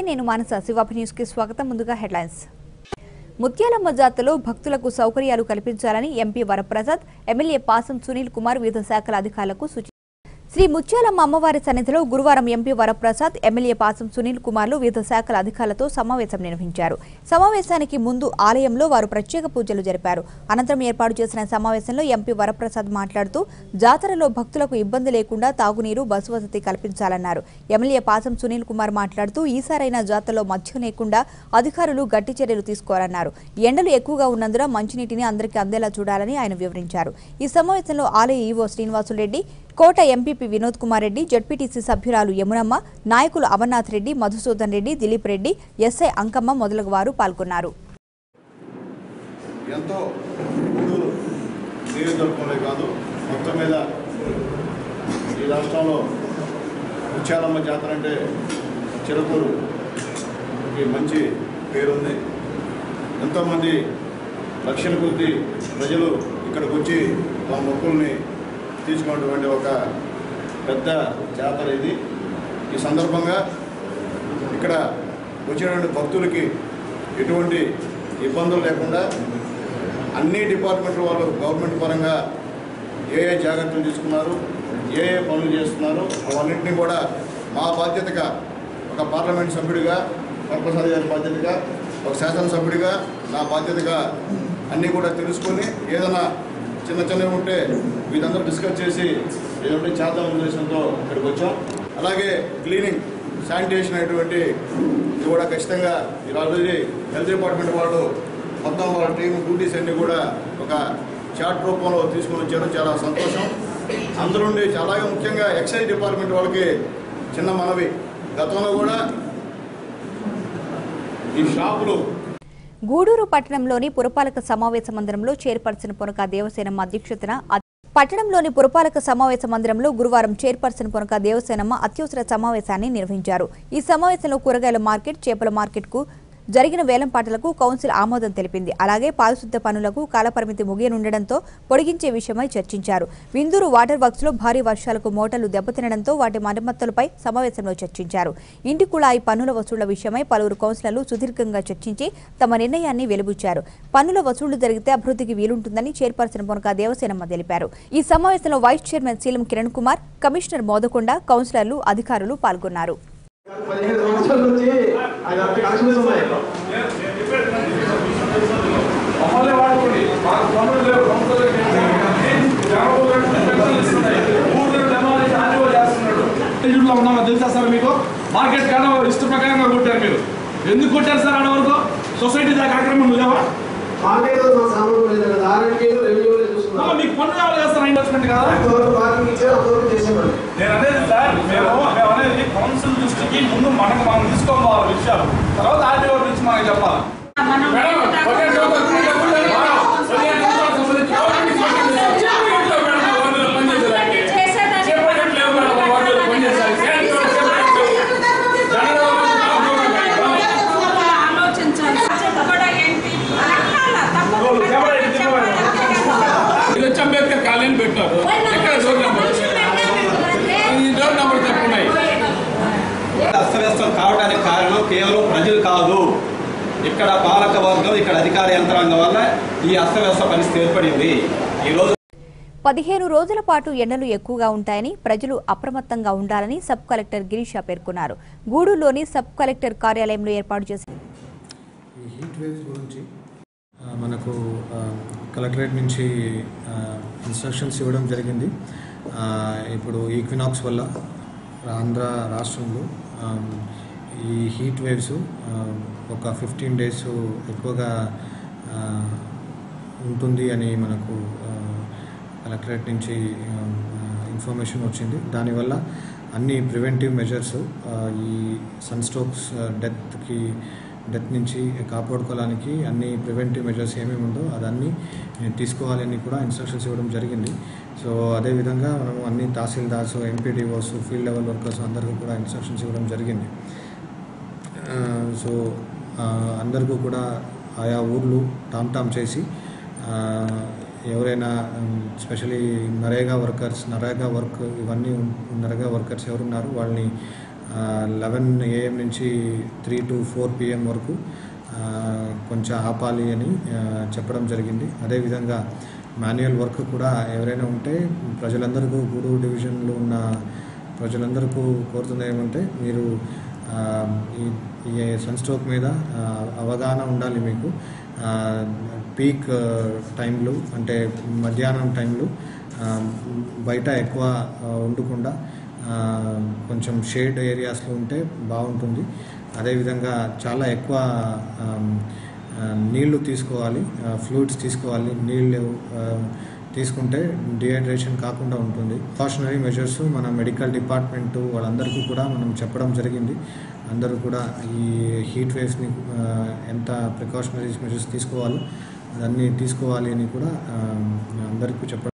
నేను మానస శివాభి న్యూస్ కి స్వాగతం. ముందుగా హెడ్లైన్స్. ముత్యాలమ్మ జాతరలో భక్తులకు సౌకర్యాలు కల్పించాలని ఎంపీ వరప్రసాద్, ఎమ్మెల్యే పాసం సునీల్ కుమార్ వివిధ శాఖల అధికారులకు సూచించారు. శ్రీ ముత్యాలమ్మ అమ్మవారి సన్నిధిలో గురువారం ఎంపీ వరప్రసాద్, ఎమ్మెల్యే పాసం సునీల్ కుమార్లు వివిధ శాఖల అధికారులతో సమావేశం నిర్వహించారు. సమావేశానికి ముందు ఆలయంలో వారు ప్రత్యేక పూజలు జరిపారు. అనంతరం ఏర్పాటు చేసిన సమావేశంలో ఎంపీ వరప్రసాద్ మాట్లాడుతూ జాతరలో భక్తులకు ఇబ్బంది లేకుండా తాగునీరు, బస్సు వసతి కల్పించాలన్నారు. ఎమ్మెల్యే పాసం సునీల్ కుమార్ మాట్లాడుతూ ఈసారైనా జాతరలో మద్యం లేకుండా అధికారులు గట్టి చర్యలు తీసుకోవాలన్నారు. ఎండలు ఎక్కువగా ఉన్నందున మంచినీటిని అందరికీ అందేలా చూడాలని ఆయన వివరించారు. ఈ సమావేశంలో ఆలయ ఈవో శ్రీనివాసులరెడ్డి, కోట ఎంపీపీ వినోద్ కుమార్ రెడ్డి, జడ్పీటీసీ సభ్యురాలు యమునమ్మ, నాయకులు అమర్నాథ్ రెడ్డి, మధుసూదన్ రెడ్డి, దిలీప్ రెడ్డి, ఎస్ఐ అంకమ్మ మొదలగు వారు పాల్గొన్నారు. ఎంతో నియోజకవర్గంలో కాదు, మొత్తం మీద ఈ రాష్ట్రంలో ముత్యాలమ్మ జాతర అంటే చిరకూరుకి మంచి పేరుంది. ఎంతోమంది లక్షల కొద్ది ప్రజలు ఇక్కడికి వచ్చి తమ మొక్కుల్ని తీసుకున్నటువంటి ఒక పెద్ద జాతర ఇది. ఈ సందర్భంగా ఇక్కడ వచ్చినటువంటి భక్తులకి ఎటువంటి ఇబ్బందులు లేకుండా అన్ని డిపార్ట్మెంట్ల వాళ్ళు గవర్నమెంట్ పరంగా ఏ జాగ్రత్తలు తీసుకున్నారు, ఏ పనులు చేస్తున్నారు, అవన్నింటినీ కూడా మా బాధ్యతగా ఒక పార్లమెంట్ సభ్యుడిగా, వరప్రసాద్ గారి బాధ్యతగా, ఒక శాసనసభ్యుడిగా నా బాధ్యతగా అన్నీ కూడా తెలుసుకొని ఏదైనా చిన్న చిన్నవి ఉంటే వీళ్ళందరూ డిస్కస్ చేసి ఏదంటే చేద్దాం ఉద్దేశంతో ఇక్కడికి వచ్చాం. అలాగే క్లీనింగ్, శానిటేషన్ అనేటువంటి ఇది కూడా ఖచ్చితంగా ఆల్రెడీ హెల్త్ డిపార్ట్మెంట్ వాళ్ళు మొత్తం వాళ్ళ టీం డ్యూటీస్ అన్నీ కూడా ఒక చార్ట్ రూపంలో తీసుకొని వచ్చారు. చాలా సంతోషం. అందులో అలాగే ముఖ్యంగా ఎక్సైజ్ డిపార్ట్మెంట్ వాళ్ళకి చిన్న మనవి, గతంలో కూడా ఈ షాపులు గూడూరు పట్టణంలోని పురపాలక సమావేశ మందిరంలో చైర్పర్సన్ పొనక దేవసేనమ్మ అధ్యక్షతన పట్టణంలోని పురపాలక సమావేశ మందిరంలో గురువారం చైర్పర్సన్ పొనక దేవసేనమ్మ అత్యవసర సమావేశాన్ని నిర్వహించారు. ఈ సమావేశంలో కూరగాయల మార్కెట్, చేపల మార్కెట్కు జరిగిన వేలంపాటలకు కౌన్సిల్ ఆమోదం తెలిపింది. అలాగే పారిశుద్ధ్య పనులకు కాలపరిమితి ముగియనుండడంతో పొడిగించే విషయమై చర్చించారు. విందూరు వాటర్ వర్క్స్ లో భారీ వర్షాలకు మోటార్లు దెబ్బతినడంతో వాటి మరమ్మతులపై సమావేశంలో చర్చించారు. ఇంటి కుళాయి పన్నుల వసూళ్ల విషయమై పలువురు కౌన్సిలర్లు సుదీర్ఘంగా చర్చించి తమ నిర్ణయాన్ని వెలుబుచ్చారు. పన్నుల వసూళ్లు జరిగితే అభివృద్ధికి వీలుంటుందని చైర్పర్సన్ పొనక దేవసేనమ్మ తెలిపారు. ఈ సమావేశంలో vice chairman Seelam Kiran Kumar, commissioner Modakonda, కౌన్సిలర్లు, అధికారులు పాల్గొన్నారు. 15 సంవత్సరాల నుంచి ఆయన కనెక్షన్స్ ఉన్నాయి. మమ్మల్ని వాడుకోండి, మాకు పనులు లేవు, ఊళ్ళో ఉన్నామో తెలుసా సార్ మీకు? మార్కెట్ కాడ ఇష్ట ప్రకారంగా కొట్టారు. మీరు ఎందుకు కొట్టారు సార్? ఆడ వరకు సొసైటీ దాకా ఆక్రమణ లేవా? మీకు పన్ను కావాలి కదా సార్, ఇన్వెస్ట్మెంట్ కదా. నేను అనేది సార్, మేము అనేది కౌన్సిల్ దృష్టికి ముందు మనం తీసుకోవాలి విషయాలు, తర్వాత ఆర్టీఓ నుంచి మనకి చెప్పాలి. అంబేద్కర్ కాలనీ పెట్టారు, ఎక్కడ డోర్ నెంబర్ చెప్పున్నాయి. అస్తవ్యస్తం కావడానికి కారణం కేవలం ప్రజలు కాదు, ఇక్కడ పాలక వర్గం, ఇక్కడ అధికార యంత్రాంగం వల్ల ఈ అస్తవ్యస్త పరిస్థితి ఏర్పడింది. ఈరోజు 15 రోజుల పాటు ఎండలు ఎక్కువగా ఉంటాయని ప్రజలు అప్రమత్తంగా ఉండాలని సబ్ కలెక్టర్ గిరీష పేర్కొన్నారు. గూడూరులోని సబ్ కలెక్టర్ కార్యాలయంలో ఏర్పాటు చేసిన హీట్ వేవ్స్ గురించి మనకు కలెక్టరేట్ నుంచి ఇన్స్ట్రక్షన్స్ ఇవ్వడం జరిగింది. ఇప్పుడు ఈక్వినాక్స్ వల్ల ఆంధ్ర రాష్ట్రంలో ఈ హీట్ వేవ్స్ ఒక 15 డేస్ ఎక్కువగా ఉంటుంది అని మనకు కలెక్టరేట్ నుంచి ఇన్ఫర్మేషన్ వచ్చింది. దానివల్ల అన్ని ప్రివెంటివ్ మెజర్స్, ఈ సన్ స్ట్రోక్స్ డెత్ నుంచి కాపాడుకోవడానికి అన్ని ప్రివెంటివ్ మెజర్స్ ఏమేమి ఉందో అదన్నీ తీసుకోవాలని కూడా ఇన్స్ట్రక్షన్స్ ఇవ్వడం జరిగింది. సో అదేవిధంగా మనము అన్ని tahsildars, MPDOs, field level workers అందరికీ కూడా ఇన్స్ట్రక్షన్స్ ఇవ్వడం జరిగింది. సో అందరికీ కూడా ఆయా ఊర్లు టామ్ చేసి ఎవరైనా స్పెషలీ నరేగా వర్క్ ఇవన్నీ నరేగా వర్కర్స్ ఎవరున్నారు వాళ్ళని 11 AM నుంచి 3 to 4 PM వరకు కొంచెం ఆపాలి అని చెప్పడం జరిగింది. అదేవిధంగా మాన్యువల్ వర్క్ కూడా ఎవరైనా ఉంటే ప్రజలందరికీ గూడూరు డివిజన్లో ఉన్న ప్రజలందరికీ కోరుతుంది ఏమంటే మీరు ఈ సన్ స్ట్రోక్ మీద అవగాహన ఉండాలి. మీకు పీక్ టైంలో అంటే మధ్యాహ్నం టైంలో బయట ఎక్కువ ఉండకుండా కొంచెం షేడ్ ఏరియాస్లో ఉంటే బాగుంటుంది. అదేవిధంగా చాలా ఎక్కువ నీళ్లు తీసుకోవాలి, ఫ్లూయిడ్స్ తీసుకోవాలి. నీళ్ళు తీసుకుంటే డిహైడ్రేషన్ కాకుండా ఉంటుంది. ప్రికాషనరీ మెజర్స్ మన మెడికల్ డిపార్ట్మెంటు వాళ్ళందరికీ కూడా మనం చెప్పడం జరిగింది. అందరూ కూడా ఈ హీట్ వేవ్స్ని ఎంత ప్రికాషనరీ మెజర్స్ తీసుకోవాలో అన్నీ తీసుకోవాలి అని కూడా అందరికీ చెప్పడం.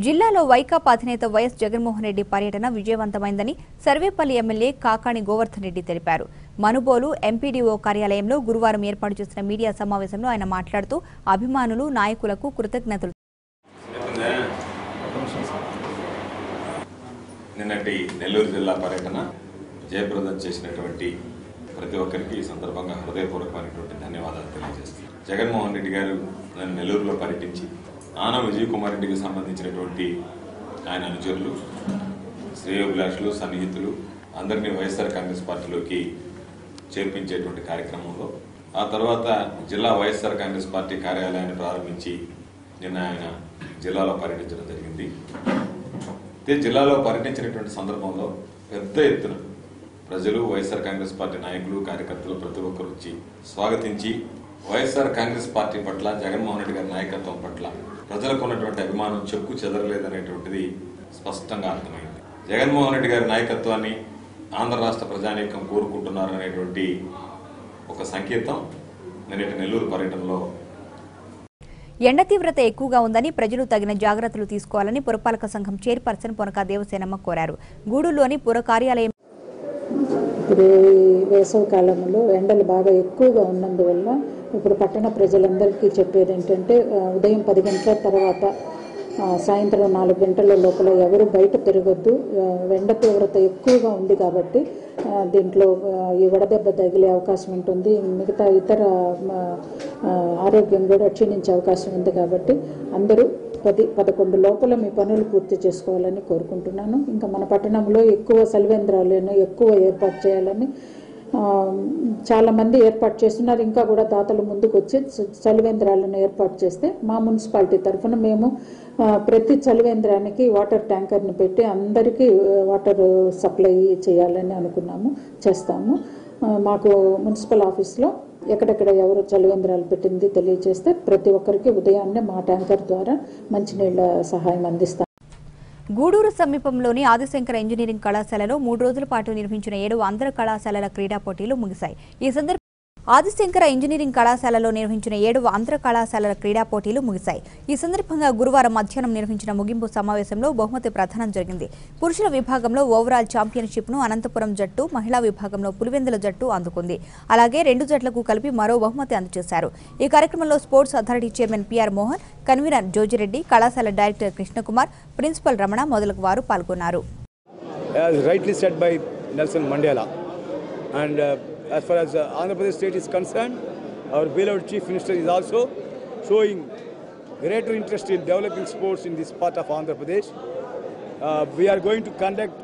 జిల్లాలో వైకాపా అధినేత వైఎస్ జగన్మోహన్ రెడ్డి పర్యటన విజయవంతమైందని సర్వేపల్లి ఎమ్మెల్యే కాకాణి గోవర్ధన్ రెడ్డి తెలిపారు. మనుబోలు ఎంపీడీఓ కార్యాలయంలో గురువారం ఏర్పాటు చేసిన మీడియా సమావేశంలో ఆయన మాట్లాడుతూ అభిమానులు, నాయకులకు కృతజ్ఞతలు. నిన్నటి నెల్లూరు జిల్లా పర్యటన జయప్రదం చేసినటువంటి ప్రతి ఒక్కరికి ఈ సందర్భంగా హృదయపూర్వకమైనటువంటి ధన్యవాదాలు తెలియజేస్తున్నాను. జగన్మోహన్ రెడ్డి గారు నన్ను నెల్లూరులో పర్యటించి ఆనం విజయ్ కుమార్ రెడ్డికి సంబంధించినటువంటి ఆయన అనుచరులు, శ్రేయోభిలాషులు, సన్నిహితులు అందరినీ వైఎస్ఆర్ కాంగ్రెస్ పార్టీలోకి చేర్పించేటువంటి కార్యక్రమంలో ఆ తర్వాత జిల్లా వైఎస్ఆర్ కాంగ్రెస్ పార్టీ కార్యాలయాన్ని ప్రారంభించి నిన్న ఆయన జిల్లాలో పర్యటించడం జరిగింది. జిల్లాలో పర్యటించినటువంటి సందర్భంలో పెద్ద ఎత్తున ప్రజలు, వైఎస్ఆర్ కాంగ్రెస్ పార్టీ నాయకులు, కార్యకర్తలు ప్రతి ఒక్కరు వచ్చి స్వాగతించి వైఎస్ఆర్ కాంగ్రెస్ పార్టీ పట్ల, జగన్మోహన్ రెడ్డి గారి నాయకత్వం పట్ల ప్రజలకు ఉన్నటువంటి అభిమానం చెక్కు చెదరలేదనేటువంటిది స్పష్టంగా అర్థమైంది. జగన్మోహన్ రెడ్డి గారి నాయకత్వాన్ని ఆంధ్ర రాష్ట్ర ప్రజానీకం కోరుకుంటున్నారనేటువంటి ఒక సంకేతం నిన్నటి నెల్లూరు పర్యటనలో. ఎండ తీవ్రత ఎక్కువగా ఉందని ప్రజలు తగిన జాగ్రత్తలు తీసుకోవాలని పురపాలక సంఘం చైర్పర్సన్ పొనక దేవసేనమ్మ కోరారు. గూడూరులోని పుర కార్యాలయం ఇప్పుడు వేసవి కాలంలో ఎండలు బాగా ఎక్కువగా ఉన్నందువల్ల ఇప్పుడు పట్టణ ప్రజలందరికీ చెప్పేది ఏంటంటే ఉదయం 10 గంటల తర్వాత సాయంత్రం 4 గంటల లోపల ఎవరు బయట తిరగొద్దు. ఎండ తీవ్రత ఎక్కువగా ఉంది కాబట్టి దీంట్లో ఈ వడదెబ్బ తగిలే అవకాశం ఉంటుంది. మిగతా ఇతర ఆరోగ్యం కూడా క్షీణించే అవకాశం ఉంది కాబట్టి అందరూ 10-11 లోపల మీ పనులు పూర్తి చేసుకోవాలని కోరుకుంటున్నాను. ఇంకా మన పట్టణంలో ఎక్కువ సలివేంద్రాలను ఎక్కువ ఏర్పాటు చేయాలని చాలామంది ఏర్పాటు చేస్తున్నారు. ఇంకా కూడా దాతలు ముందుకు వచ్చి చలివేంద్రాలను ఏర్పాటు చేస్తే మా మున్సిపాలిటీ తరఫున మేము ప్రతి చలివేంద్రానికి వాటర్ ట్యాంకర్ని పెట్టి అందరికీ వాటర్ సప్లై చేయాలని అనుకున్నాము, చేస్తాము. మాకు మున్సిపల్ ఆఫీస్లో ఎక్కడెక్కడ ఎవరు చలివేంద్రాలు పెట్టింది తెలియజేస్తే ప్రతి ఒక్కరికి ఉదయాన్నే మా ట్యాంకర్ ద్వారా మంచినీళ్ల సహాయం అందిస్తాం. గూడూరు సమీపంలోని ఆదిశంకర ఇంజనీరింగ్ కళాశాలలో 3 రోజుల పాటు నిర్వహించిన 7వ ఆంధ్ర కళాశాలల క్రీడా పోటీలు ముగిశాయి. ఈ సందర్భంగా ఆదిశంకర ఇంజనీరింగ్ కళాశాలలో నిర్వహించిన 7వ ఆంధ్ర కళాశాలల క్రీడా పోటీలు ముగిశాయి. ఈ సందర్భంగా గురువారం మధ్యాహ్నం నిర్వహించిన ముగింపు సమావేశంలో బహుమతి ప్రదానం జరిగింది. పురుషుల విభాగంలో ఓవరాల్ ఛాంపియన్షిప్ను అనంతపురం జట్టు, మహిళా విభాగంలో పులివెందుల జట్టు అందుకుంది. అలాగే 2 జట్లకు కలిపి మరో బహుమతి అందజేశారు. ఈ కార్యక్రమంలో sports authority chairman PR Mohan, convener Joji Reddy, కళాశాల డైరెక్టర్ కృష్ణకుమార్, ప్రిన్సిపల్ రమణ మొదలగు వారు పాల్గొన్నారు. As far as Andhra Pradesh state is concerned, our beloved Chief Minister is also showing greater interest in developing sports in this part of Andhra Pradesh. We are going to conduct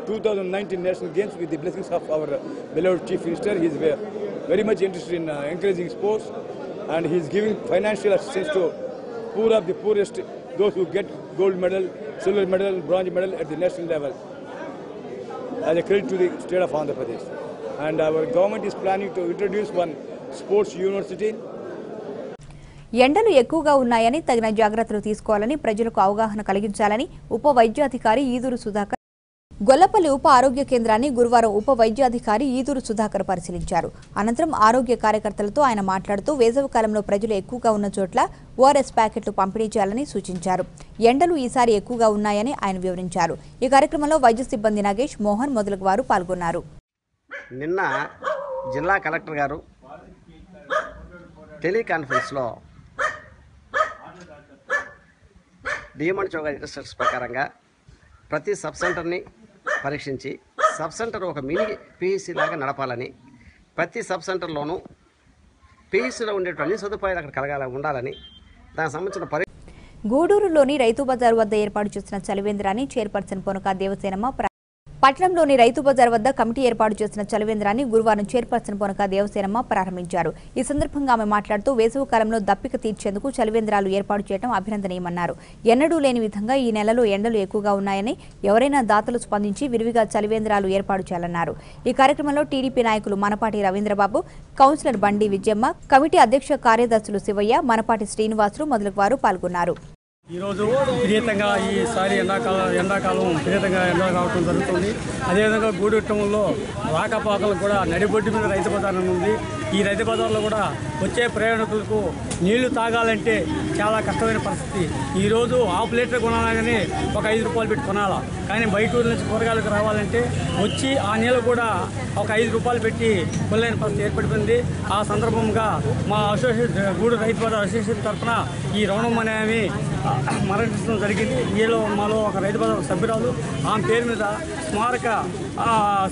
2019 National Games with the blessings of our beloved Chief Minister. He is very much interested in encouraging sports, and he is giving financial assistance to poor of the poorest, those who get gold medal, silver medal, bronze medal at the national level, as a credit to the state of Andhra Pradesh. And our government is planning to introduce one sports university. ఎండలు ఎక్కువగా ఉన్నాయని తగిన జాగ్రత్తలు తీసుకోవాలని ప్రజలకు అవగాహన కలిగించాలని ఉప వైద్యాధికారి ఈదూరు సుధాకర్ గొల్లపల్లి ఉప ఆరోగ్య కేంద్రాన్ని గురువారం ఉప వైద్యాధికారి ఈదూరు సుధాకర్ పరిశీలించారు. అనంతరం ఆరోగ్య కార్యకర్తలతో ఆయన మాట్లాడుతూ వేసవి కాలంలో ప్రజలు ఎక్కువగా ఉన్న చోట్ల ఓఆర్ఎస్ ప్యాకెట్లు పంపిణీ చేయాలని సూచించారు. ఎండలు ఈసారి ఎక్కువగా ఉన్నాయని ఆయన వివరించారు. ఈ కార్యక్రమంలో వైద్య సిబ్బంది నాగేష్, మోహన్ మొదలగు వారు పాల్గొన్నారు. నిన్న జిల్లా కలెక్టర్ గారు టెలికాన్ఫరెన్స్లో డిఎంఎండ్ చౌగా రిజిస్టర్స్ ప్రకారంగా ప్రతి సబ్ సెంటర్ని పరీక్షించి సబ్ సెంటర్ ఒక మినీ పిఎస్సి లాగా నడపాలని, ప్రతి సబ్ సెంటర్లోనూ పిఎస్సిలో ఉండేటువంటి అన్ని సదుపాయాలు అక్కడ ఉండాలని దానికి సంబంధించిన గూడూరులోని రైతు బజార్ వద్ద ఏర్పాటు చేసిన చలివేంద్రాన్ని చైర్పర్సన్ పొనక దేవసేనమ్మ పట్టణంలోని రైతు బజార్ వద్ద కమిటీ ఏర్పాటు చేసిన చలివేంద్రాన్ని గురువారం చైర్పర్సన్ పొనక దేవసేనమ్మ ప్రారంభించారు. ఈ సందర్భంగా ఆమె మాట్లాడుతూ వేసవి కాలంలో దప్పిక తీర్చేందుకు చలివేంద్రాలు ఏర్పాటు చేయడం అభినందనీయమన్నారు. ఎన్నడూ లేని విధంగా ఈ నెలలో ఎండలు ఎక్కువగా ఉన్నాయని, ఎవరైనా దాతలు స్పందించి విరివిగా చలివేంద్రాలు ఏర్పాటు చేయాలన్నారు. ఈ కార్యక్రమంలో టీడీపీ నాయకులు మనపాటి రవీంద్రబాబు, కౌన్సిలర్ బండి విజయమ్మ, కమిటీ అధ్యక్ష కార్యదర్శులు శివయ్య, మనపాటి శ్రీనివాసులు మొదలగు వారు పాల్గొన్నారు. ఈరోజు విపరీతంగా ఈసారి ఎండాకాలం విపరీతంగా ఎండ కావడం జరుగుతుంది. అదేవిధంగా గూడూరులో రాకపోకలకు కూడా నడిబొడ్డు మీద రైతు బజార్ ఉంది. ఈ రైతు బజార్లో కూడా వచ్చే ప్రయాణికులకు నీళ్లు తాగాలంటే చాలా కష్టమైన పరిస్థితి. ఈరోజు హాఫ్ లీటర్ కొనాలని ఒక 5 రూపాయలు పెట్టి కొనాలా, కానీ బయట ఊరి నుంచి కూరగాయలకు రావాలంటే వచ్చి ఆ నీళ్ళు కూడా ఒక 5 రూపాయలు పెట్టి కొనలేని పరిస్థితి ఏర్పడిపోయింది. ఆ సందర్భంగా మా అసోసియేషన్ గూడూరు రైతు బజార్ అసోసియేషన్ తరఫున ఈ రుణం అనేవి మరణించడం జరిగింది. మాలో ఒక రైతు బజార్ సభ్యురాలు ఆమె పేరు మీద స్మారక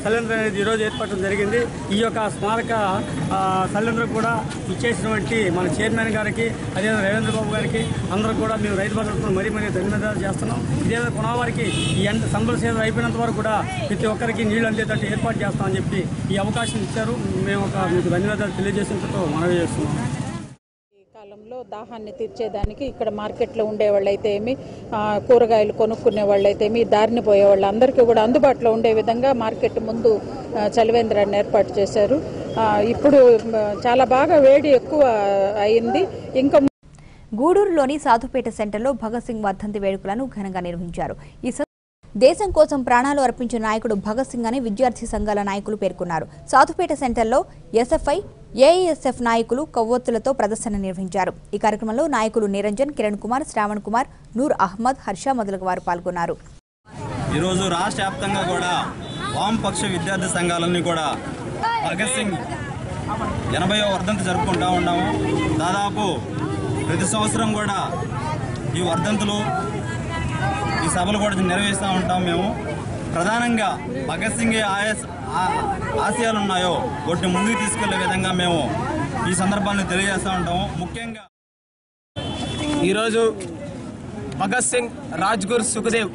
సిలిండర్ అనేది ఈరోజు ఏర్పడడం జరిగింది. ఈ యొక్క స్మారక సిలిండర్ కూడా ఇచ్చేసినటువంటి మన చైర్మన్ గారికి, అదేవిధంగా రవీంద్రబాబు గారికి అందరూ కూడా మేము రైతు బజార్ మరీ ధన్యవాదాలు చేస్తున్నాం. ఇదేవిధంగా కొనవారికి ఈ సంబర సేవ అయిపోయినంత వరకు కూడా ప్రతి ఒక్కరికి నీళ్లు అందేటట్టు ఏర్పాటు చేస్తామని చెప్పి ఈ అవకాశం ఇచ్చారు. మేము మీకు ధన్యవాదాలు తెలియజేసినందుకు మనవి చేస్తున్నాం. కాలంలో దాహాన్ని తీర్చేదానికి ఇక్కడ మార్కెట్లో ఉండే వాళ్ళైతే ఏమి, కూరగాయలు కొనుక్కునే వాళ్ళైతే ఏమి, దారిని పోయే వాళ్ళు అందరికీ కూడా అందుబాటులో ఉండే విధంగా మార్కెట్ ముందు చలివేంద్రాన్ని ఏర్పాటు చేశారు. ఇప్పుడు చాలా బాగా వేడి ఎక్కువ అయింది. ఇంకా గూడూరులోని సాధుపేట సెంటర్లో భగత్ సింగ్ వర్ధంతి వేడుకలను ఘనంగా నిర్వహించారు. ఈ దేశం కోసం ప్రాణాలు అర్పించిన నాయకుడు భగత్ సింగ్ అని విద్యార్థి సంఘాల నాయకులు పేర్కొన్నారు. సాధుపేట సెంటర్లో ఎస్ఎఫ్ఐ, ఏఐఎస్ఎఫ్ నాయకులు కొవ్వొత్తులతో ప్రదర్శన నిర్వహించారు. ఈ కార్యక్రమంలో నాయకులు నిరంజన్, కిరణ్ కుమార్, శ్రావణ్ కుమార్, నూర్ అహ్మద్, హర్ష మొదలగు వారు పాల్గొన్నారు. ఈరోజు రాష్ట్ర వ్యాప్తంగా కూడా వామపక్ష విద్యార్థి సంఘాలన్నీ కూడా భగత్ సింగ్ 80వ వర్ధంతి జరుపుకుంటూ ఉన్నాము. దాదాపు ప్రతి సంవత్సరం కూడా ఈ వర్ధంతులు, ఈ సభలు కూడా నిర్వహిస్తూ ఉంటాం. మేము ప్రధానంగా భగత్ సింగ్ ఆశయాలు ఉన్నాయో వాటిని ముందుకు తీసుకెళ్లే విధంగా మేము ఈ సందర్భాన్ని తెలియజేస్తూ ఉంటాము. ముఖ్యంగా ఈరోజు భగత్ సింగ్, రాజ్గురు, సుఖదేవ్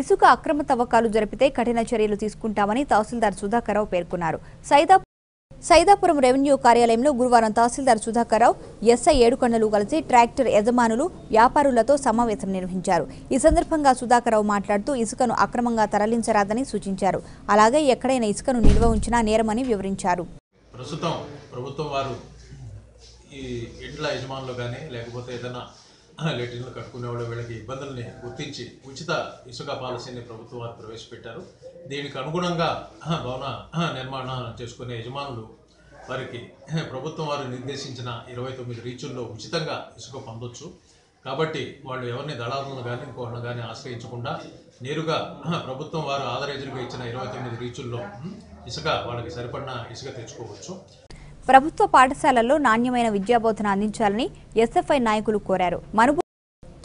ఇసుక అక్రమ తవ్వకాలు జరిపితే కఠిన చర్యలు తీసుకుంటామని తహసీల్దార్ సుధాకర్రావు పేర్కొన్నారు. సైదాపురం రెవెన్యూ కార్యాలయంలో గురువారం తహసీల్దార్ సుధాకర్రావు, ఎస్ఐ ఏడుకొండలు కలిసి ట్రాక్టర్ యజమానులు, వ్యాపారులతో సమావేశం నిర్వహించారు. ఈ సందర్భంగా సుధాకర్రావు మాట్లాడుతూ ఇసుకను అక్రమంగా తరలించరాదని సూచించారు. అలాగే ఎక్కడైనా ఇసుకను నిల్వ ఉంచినా నేరమని వివరించారు. ప్రస్తుతం ప్రభుత్వం వారు ఈ ఇండ్ల యజమానులు కానీ లేకపోతే ఏదైనా లెట్రిన్లు కట్టుకునే వాళ్ళు వీళ్ళకి ఇబ్బందుల్ని గుర్తించి ఉచిత ఇసుక పాలసీని ప్రభుత్వం వారు ప్రవేశపెట్టారు. దీనికి అనుగుణంగా భవన నిర్మాణం చేసుకునే యజమానులు వారికి ప్రభుత్వం వారు నిర్దేశించిన 29 రీచుల్లో ఉచితంగా ఇసుక పొందొచ్చు. కాబట్టి వాళ్ళు ఎవరిని దళాలను కానీ ఇంకోళ్ళని కానీ ఆశ్రయించకుండా నేరుగా ప్రభుత్వం వారు ఆదరేజులుగా ఇచ్చిన 29 రీచుల్లో ఇసుక వాళ్ళకి సరిపడిన ఇసుక తెచ్చుకోవచ్చు. ప్రభుత్వ పాఠశాలల్లో నాణ్యమైన విద్యాబోధన అందించాలని ఎస్ఎఫ్ఐ నాయకులు కోరారు.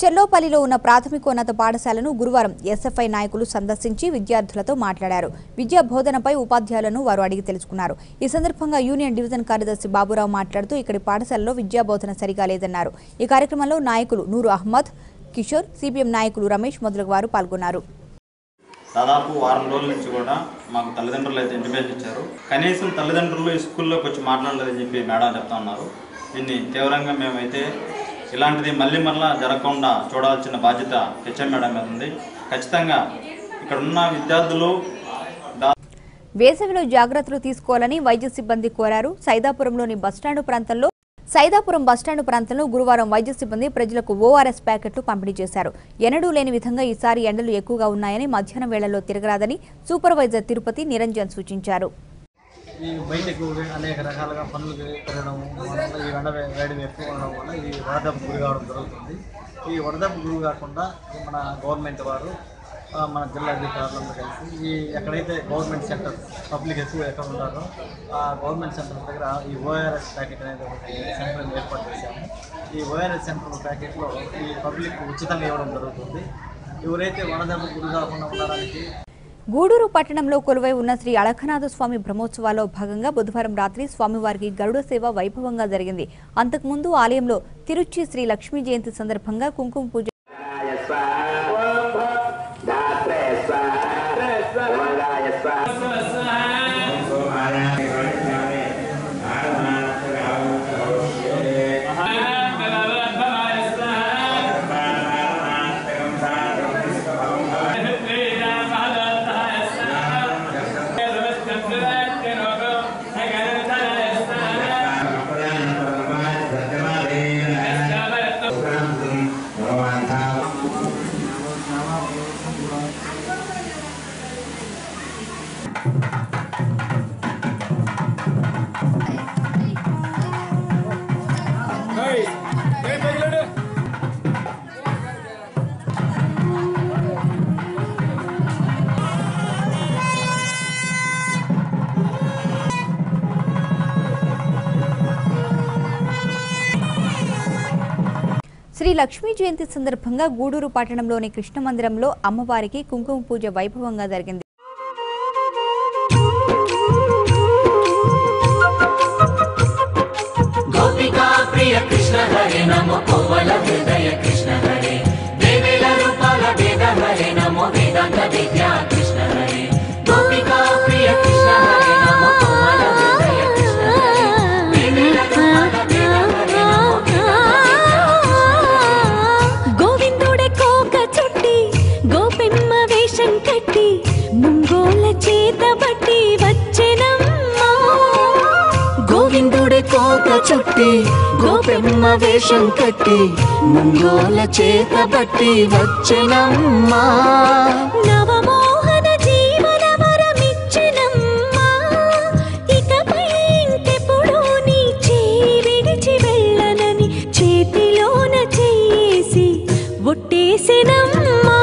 చెల్లోపల్లిలో ఉన్న ప్రాథమికోన్నత పాఠశాలను గురువారం ఎస్ఎఫ్ఐ నాయకులు సందర్శించి విద్యార్థులతో మాట్లాడారు. విద్యా బోధనపై ఉపాధ్యాయులను వారు అడిగి తెలుసుకున్నారు. ఈ సందర్భంగా యూనియన్ డివిజన్ కార్యదర్శి బాబురావు మాట్లాడుతూ ఇక్కడి పాఠశాలలో విద్యా బోధన సరిగా లేదన్నారు. ఈ కార్యక్రమంలో నాయకులు నూరు అహ్మద్, కిషోర్, సిపిఎం నాయకులు రమేష్ మొదలగు వారు పాల్గొన్నారు. దాదాపు వారం రోజుల నుంచి కూడా మాకు తల్లిదండ్రులు అయితే ఇంటిమేషన్ ఇచ్చారు. కనీసం తల్లిదండ్రులు స్కూల్లోకి వచ్చి మాట్లాడలేదని చెప్పి మేడం చెప్తా ఉన్నారు. దీన్ని తీవ్రంగా మేమైతే ఇలాంటిది మళ్ళా జరగకుండా చూడాల్సిన బాధ్యత హెచ్ఎం మేడం మీద ఉంది. ఖచ్చితంగా ఇక్కడ ఉన్న విద్యార్థులు వేసవిలో జాగ్రత్తలు తీసుకోవాలని వైద్య సిబ్బంది కోరారు. సైదాపురం బస్టాండు ప్రాంతంలో గురువారం వైద్య సిబ్బంది ప్రజలకు ఓఆర్ఎస్ ప్యాకెట్లు పంపిణీ చేశారు. ఎన్నడూ లేని విధంగా ఈసారి ఎండలు ఎక్కువగా ఉన్నాయని, మధ్యాహ్నం వేళల్లో తిరగరాదని సూపర్వైజర్ తిరుపతి నిరంజన్ సూచించారు. బయటకు అనేక రకాలుగా పనులు తిరగడం వల్ల ఈ ఎండ వేడి ఎక్కువ ఉండడం వల్ల ఈ వడదెబ్బకు గురి కావడం జరుగుతుంది. ఈ వడదెబ్బకు గురి కాకుండా మన గవర్నమెంట్ వారు, మన జిల్లా అధికారులందరూ కలిసి ఈ ఎక్కడైతే గవర్నమెంట్ సెంటర్ పబ్లిక్ ఎక్కువ ఎక్కడ ఉంటారో ఆ గవర్నమెంట్ సెంటర్ దగ్గర ఈ ఓఆర్ఎస్ ప్యాకెట్ అనేది ఒకటి సెంటర్ ఏర్పాటు చేశాము. ఈ ఓఆర్ఎస్ సెంటర్ ప్యాకెట్లో ఈ పబ్లిక్ ఉచితంగా ఇవ్వడం జరుగుతుంది. ఎవరైతే వడదెబ్బకు గురి కాకుండా ఉండడానికి గూడూరు పట్టణంలో కొలువై ఉన్న శ్రీ అళకనాథ స్వామి బ్రహ్మోత్సవాల్లో భాగంగా బుధవారం రాత్రి స్వామివారికి గరుడ సేవ వైభవంగా జరిగింది. అంతకుముందు ఆలయంలో తిరుచి శ్రీ లక్ష్మీ జయంతి సందర్భంగా కుంకుమ పూజ శ్రీ లక్ష్మీ జయంతి సందర్భంగా గూడూరు పట్టణంలోని కృష్ణ మందిరంలో అమ్మవారికి కుంకుమ పూజ వైభవంగా జరిగింది. గోపికా ప్రియ కృష్ణ హరే నమో కోవల హృదయ కృష్ణ హరే దేవేల రూపాల వేద హరే నమో వేదాంత విద్యా కృష్ణ హరే గోపికా ప్రియ కృష్ణ హరే నమో కోవల హృదయ కృష్ణ హరే దేవేల రూపాల వేద హరే నమో గోవిందుడే కోక చుట్టి గోపెమ్మ వేషం కట్టి ముంగోల చేత బట్టి వచ్చెనమ్మా గోవిందుడే కోక చుట్టి గోపెమ్మ వేషం కట్టి ముంగోల చేత బట్టి వచ్చెనమ్మా నవమోహన జీవన వరమిచ్చెనమ్మా ఇకపై ఇంకెప్పుడు నీ చేయి విడిచి వెళ్ళనని చేతిలోన చేసి ఒట్టేసెనమ్మా.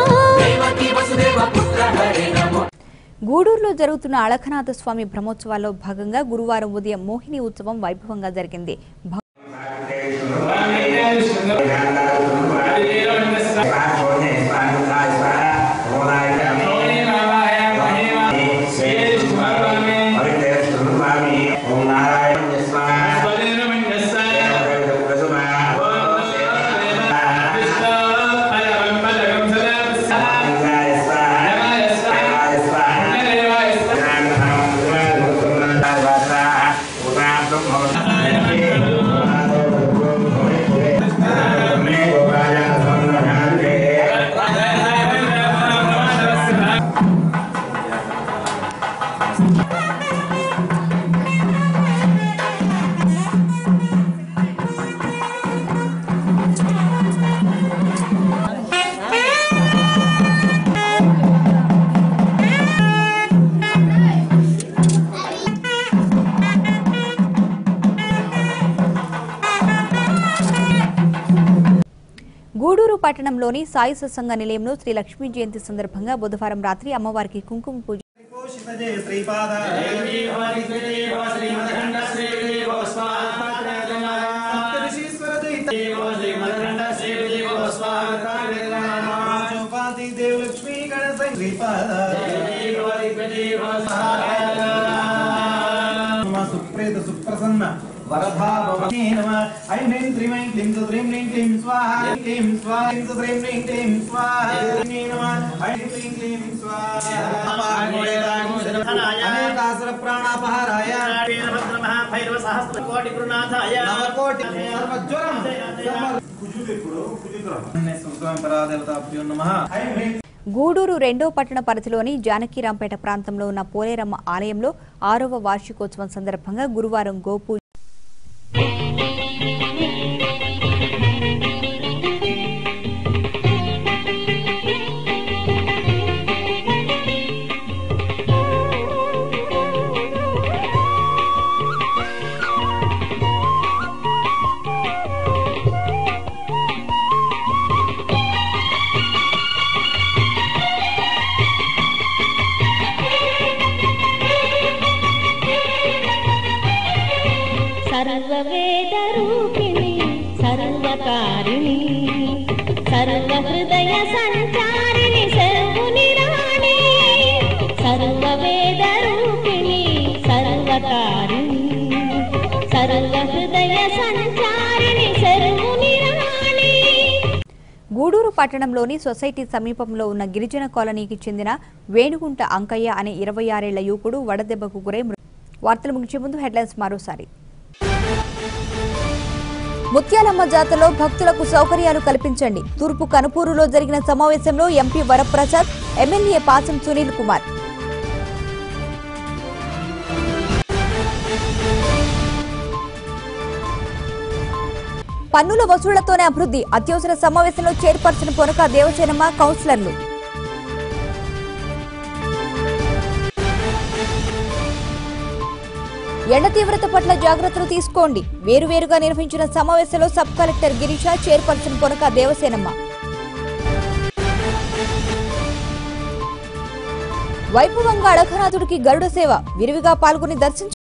గూడూరులో జరుగుతున్న అళకనాథ స్వామి బ్రహ్మోత్సవాల్లో భాగంగా గురువారం ఉదయం మోహిని ఉత్సవం వైభవంగా జరిగింది. గూడూరు పట్టణంలోని సాయి సత్సంగ నిలయంలో శ్రీ లక్ష్మీ జయంతి సందర్భంగా బుధవారం రాత్రి అమ్మవారికి కుంకుమ పూజ సుప్రేత సుప్రసన్న వరదా భవనే నమః ఐం హ్రీం శ్రీం ఐం క్లీం శ్రీం హ్రీం క్లీం స్వాహా క్లీం స్వాహా శ్రీం హ్రీం క్లీం స్వాహా నమః ఐం హ్రీం క్లీం స్వాహా అనేకాసుర ప్రాణాపహారాయ వీరభద్ర మహాభైరవ సహస్ర కోటి గురునాథాయ నవకోటి సర్వజ్వరం కుజుదిప్పుడు కుజుద్రం స్వామి పరాదేవతాభ్యో నమః ఐం హ్రీం. గూడూరు రెండో పట్టణ పరిధిలోని జానకీరాంపేట ప్రాంతంలో ఉన్న పోలేరమ్మ ఆలయంలో 6వ వార్షికోత్సవం సందర్భంగా గురువారం గోపూజ सर्ववेदरूपिणी सर्वकारिणी सर्वहृदय सञ्चारिणि सर्वनिराणि సరళ హృదయ సంచారిణి శర్ముని రాణి. గూడూరు పట్టణంలోని సొసైటీ సమీపంలో ఉన్న గిరిజన కాలనీకి చెందిన వేణుగుంట అంకయ్య అనే 26 ఏళ్ల యువకుడు వడదెబ్బకు గురై వార్తలు ముగించే ముందు హెడ్లైన్స్ మరోసారి. ముత్యాలమ్మ జాతరలో భక్తులకు సౌకర్యాలు కల్పించండి. తూర్పు కనుపూరులో జరిగిన సమావేశంలో ఎంపీ వరప్రసాద్, ఎమ్మెల్యే పాసం సునీల్ కుమార్. పన్నుల వసూళ్లతోనే అభివృద్ధి. అత్యవసర సమావేశంలో చైర్పర్సన్ పొనక దేవసేనమ్మ, కౌన్సిలర్లు. ఎండ తీవ్రత పట్ల జాగ్రత్తలు తీసుకోండి. వేరువేరుగా నిర్వహించిన సమావేశంలో sub collector Girisha, chairperson Ponaka Devasenamma. వైభవంగా అడఘనాథుడికి గరుడ సేవ. విరివిగా పాల్గొని దర్శించుకున్నారు.